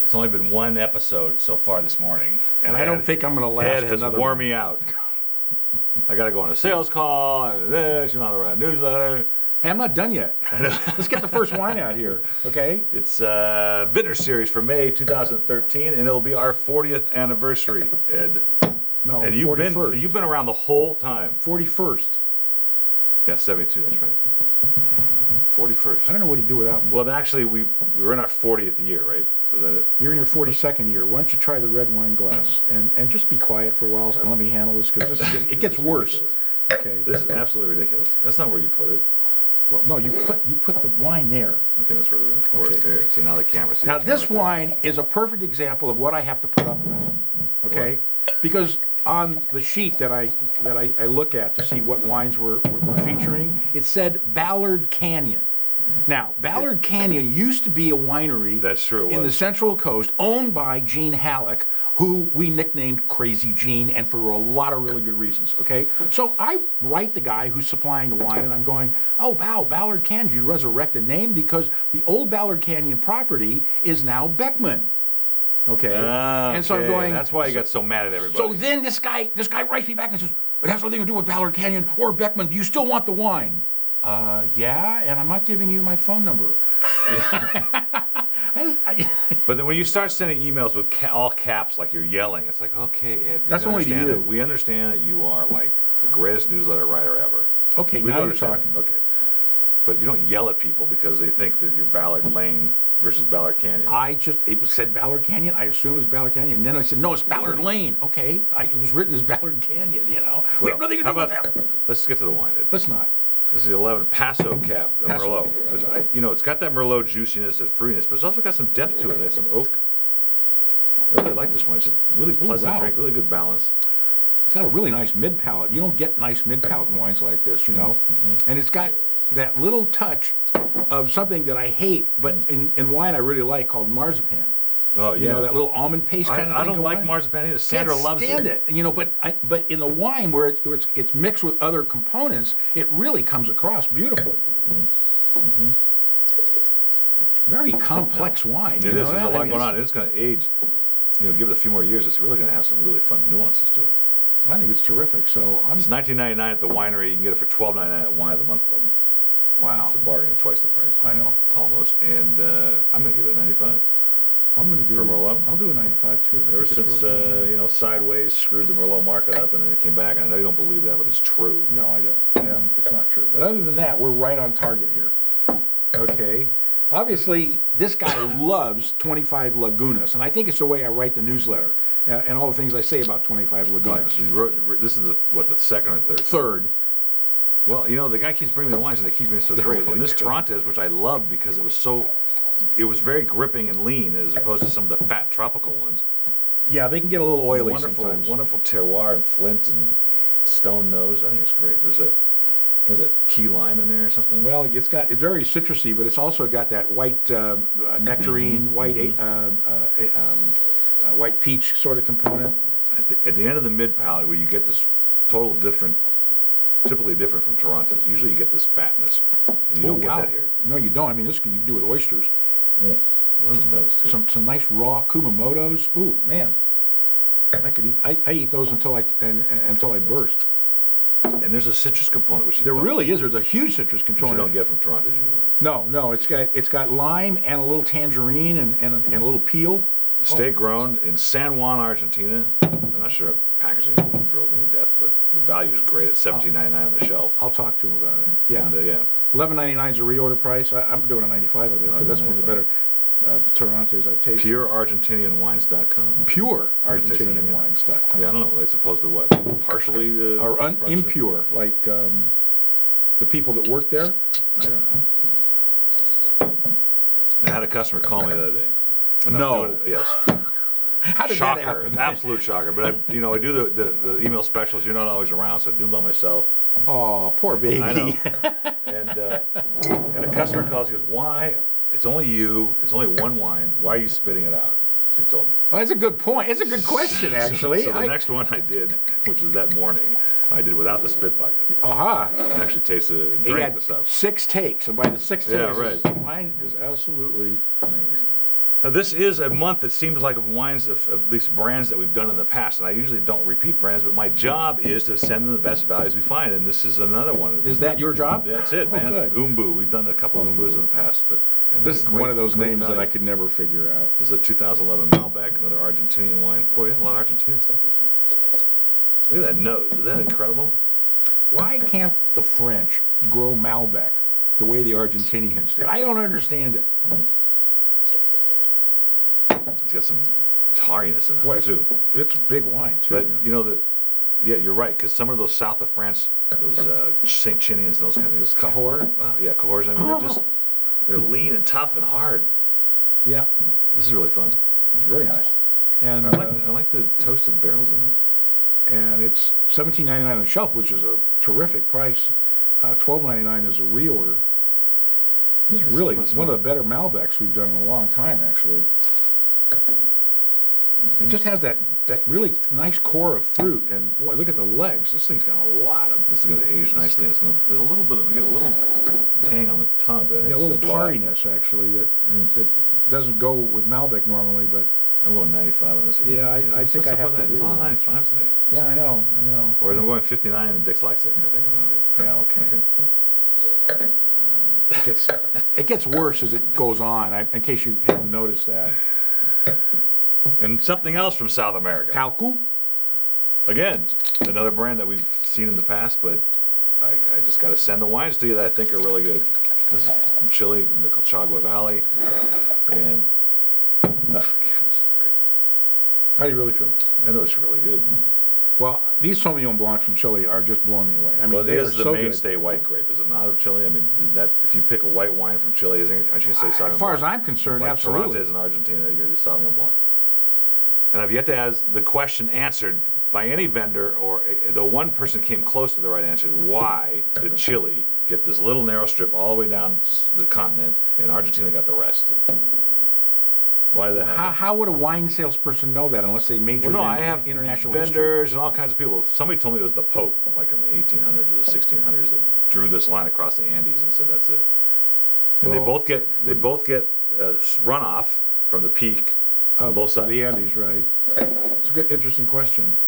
It's only been one episode so far this morning. And I don't think I'm going to last Ed has another worn one. me out. I got to go on a sales call. I do this, you know, how to write a newsletter. Hey, I'm not done yet. Let's get the first wine out here, okay? It's Vintners series for May 2013, and it'll be our 40th anniversary, Ed. No, And 41st. you've been around the whole time. 41st. Yeah, 72, that's right. 41st. I don't know what he'd do without me. Well, actually, we were in our 40th year, right? So is that it? You're in your 42nd year. Why don't you try the red wine glass and just be quiet for a while and let me handle this because it gets worse. Ridiculous. Okay. This is absolutely ridiculous. That's not where you put it. Well, no, you put the wine there. Okay, that's where they're going to pour it. Okay. There. So now the camera. See Now the camera this right there? wine is a perfect example of what I have to put up with. Okay, because on the sheet that I look at to see what wines we're featuring, it said Ballard Canyon. Now, Ballard Canyon used to be a winery That's true, it in the was. Central Coast owned by Gene Halleck, who we nicknamed Crazy Gene, and for a lot of really good reasons, okay? So I write the guy who's supplying the wine, and I'm going, oh, wow, Ballard Canyon, you resurrect the name because the old Ballard Canyon property is now Beckman. Okay, and so I'm Okay, going. That's why you got so mad at everybody. So then this guy writes me back and says, it has nothing to do with Ballard Canyon or Beckman. Do you still want the wine? Yeah, and I'm not giving you my phone number. But then when you start sending emails with all caps, like you're yelling, it's like, okay, Ed, That's only to you. we understand that you are like the greatest newsletter writer ever. Okay, We now do you're understand talking. that. Okay, but you don't yell at people because they think that you're Ballard Lane versus Ballard Canyon. It said Ballard Canyon. I assumed it was Ballard Canyon. And then I said, no, it's Ballard Lane. Okay, it was written as Ballard Canyon, you know. We have nothing to do with that. Let's get to the wine, Ed. Let's not. This is the 11 Paso Cab Paso. Merlot. It's got that Merlot juiciness and fruitiness, but it's also got some depth to it. It has some oak. I really like this one. It's just really pleasant wow. drink, really good balance. It's got a really nice mid-palate. You don't get nice mid-palate in wines like this, you know. And it's got that little touch of something that I hate, but in wine I really like, called marzipan. Oh, You know, that little almond paste kind of thing. I don't going like on. marzipan either. Sandra Can't loves stand it. You know, but in the wine where it's mixed with other components, it really comes across beautifully. Very complex wine. It you is. know There's a that? I lot mean, going on. It's going to age. Give it a few more years. It's really going to have some really fun nuances to it. I think it's terrific. So I'm It's $19.99 at the winery. You can get it for $12.99 at Wine of the Month Club. wow. It's a bargain at twice the price. I know. Almost. And I'm going to give it a 95. I'm going to do For Merlot? I'll do a 95 too. I Ever think it's since really good. Sideways screwed the Merlot market up, and then it came back. And I know you don't believe that, but it's true. No, I don't. And it's not true. But other than that, we're right on target here. Okay. Obviously, this guy loves 25 Lagunas, and I think it's the way I write the newsletter and all the things I say about 25 Lagunas. This is the second or third? Third. Well, the guy keeps bringing me the wines, and they keep being so great. And this Torontes, which I love because it was very gripping and lean as opposed to some of the fat tropical ones. Yeah, they can get a little oily Wonderful, sometimes. wonderful terroir and flint and stone nose. I think it's great. There's key lime in there or something? Well, it's very citrusy, but it's also got that white nectarine, white peach sort of component. At the end of the mid palate, where you get this typically different from Toronto's. Usually, you get this fatness, and you don't get that here. No, you don't. I mean, this you can do with oysters. I love the nose too. Some nice raw Kumamotos. Ooh, man, I could eat. I eat those until I burst. And there's a citrus component which There really is. There's a huge citrus which you component. don't get from Toronto's usually. No, it's got lime and a little tangerine and a little peel. The steak grown in San Juan, Argentina. I'm not sure the packaging thrills me to death, but the value is great at $17.99 on the shelf. I'll talk to him about it. Yeah, And, yeah. $11.99 is a reorder price. I'm doing a 95 of it because that's one of the 95. better the Torontos I've tasted. PureArgentinianWines.com. PureArgentinianWines.com. Yeah, I don't know. As opposed to what? Partially? Or partially? impure, like the people that work there. I don't know. I had a customer call me the other day. And No. I'm doing it- yes. How did Shocker. that happen? Absolute shocker. But I do the email specials. You're not always around, so I do them by myself. Oh, poor baby. I know. And a customer calls. He goes, "Why? It's only you. There's only one wine. Why are you spitting it out?" So he told me. Well, that's a good point. It's a good question, actually. So the next one I did, which was that morning, I did without the spit bucket. Aha. I actually tasted it and He drank had the stuff. 6 takes, and by the 6th Yeah, take, right. mine is absolutely amazing. Now, this is a month that seems like of wines, of at least brands that we've done in the past. And I usually don't repeat brands, but my job is to send them the best values we find. And this is another one. Is that your job? That's it, man. Good. Umbu. We've done a couple of Umbus in the past. But This is one of those names that I could never figure out. This is a 2011 Malbec, another Argentinian wine. Boy, we had a lot of Argentina stuff this year. Look at that nose. Is that incredible? Why can't the French grow Malbec the way the Argentinians do? I don't understand it. It's got some tarriness in that Boy, one, too. It's a big wine, too. But, you know, yeah, you're right, because some of those south of France, those St. Chinians, those kind of things. Cahors? Oh, yeah, Cahors. I mean, they're lean and tough and hard. Yeah. This is really fun. It's very nice. And I like the toasted barrels in this. And it's $17.99 on the shelf, which is a terrific price. $12.99 is a reorder. It's really one of the better Malbecs we've done in a long time, actually. It just has that really nice core of fruit, and boy, look at the legs. This thing's got a lot of. This is going to age nicely. There's a little bit of we get a little tang on the tongue, but I think a little tarriness actually that doesn't go with Malbec normally, but. I'm going 95 on this again. Yeah, I think I have to. There's a lot of 95s today. Yeah, I know. Or I'm going 59 and dyslexic. I think I'm going to do. Yeah, okay. Okay, so. It gets worse as it goes on. In case you haven't noticed that. And something else from South America. Calcu. Again, another brand that we've seen in the past, but I just got to send the wines to you that I think are really good. This is from Chile, in the Colchagua Valley, and God, this is great. How do you really feel? I know it's really good. Well, these Sauvignon Blancs from Chile are just blowing me away. I mean, Well, they it are is the so mainstay white grape, is it not, of Chile? I mean, does that if you pick a white wine from Chile, aren't you going to say Sauvignon Blanc? As far as I'm concerned, like absolutely. Torontes in Argentina, you're going to do Sauvignon Blanc. And I've yet to have the question answered by any vendor, or the one person came close to the right answer. Why did Chile get this little narrow strip all the way down the continent, and Argentina got the rest? Why did that happen? How would a wine salesperson know that unless they majored Well, no, I in have international vendors and all kinds of people. If somebody told me it was the Pope, like in the 1800s or the 1600s, that drew this line across the Andes and said, "That's it." And Well, they both get runoff from the peak on both sides. The Andes, right? It's a good, interesting question.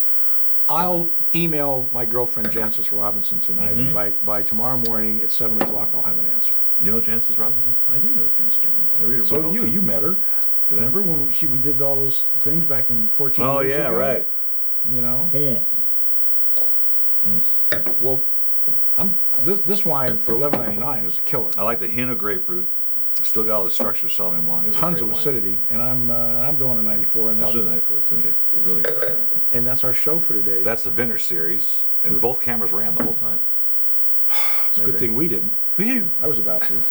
I'll email my girlfriend Jancis Robinson tonight, and by tomorrow morning at 7 o'clock, I'll have an answer. You know Jancis Robinson? I do know Jancis Robinson. I read her So book. you met her. Did I? Remember when we did all those things back in 14 Oh years yeah, ago? right. You know. Well, this wine for $11.99 is a killer. I like the hint of grapefruit. Still got all the structure of Sauvignon Blanc. It's a Tons of great wine. acidity, and I'm doing a 94 on this. I'll do one. 94 too. Okay. Really good. And that's our show for today. That's the Vintners series, and both cameras ran the whole time. It's a good thing we didn't. I was about to.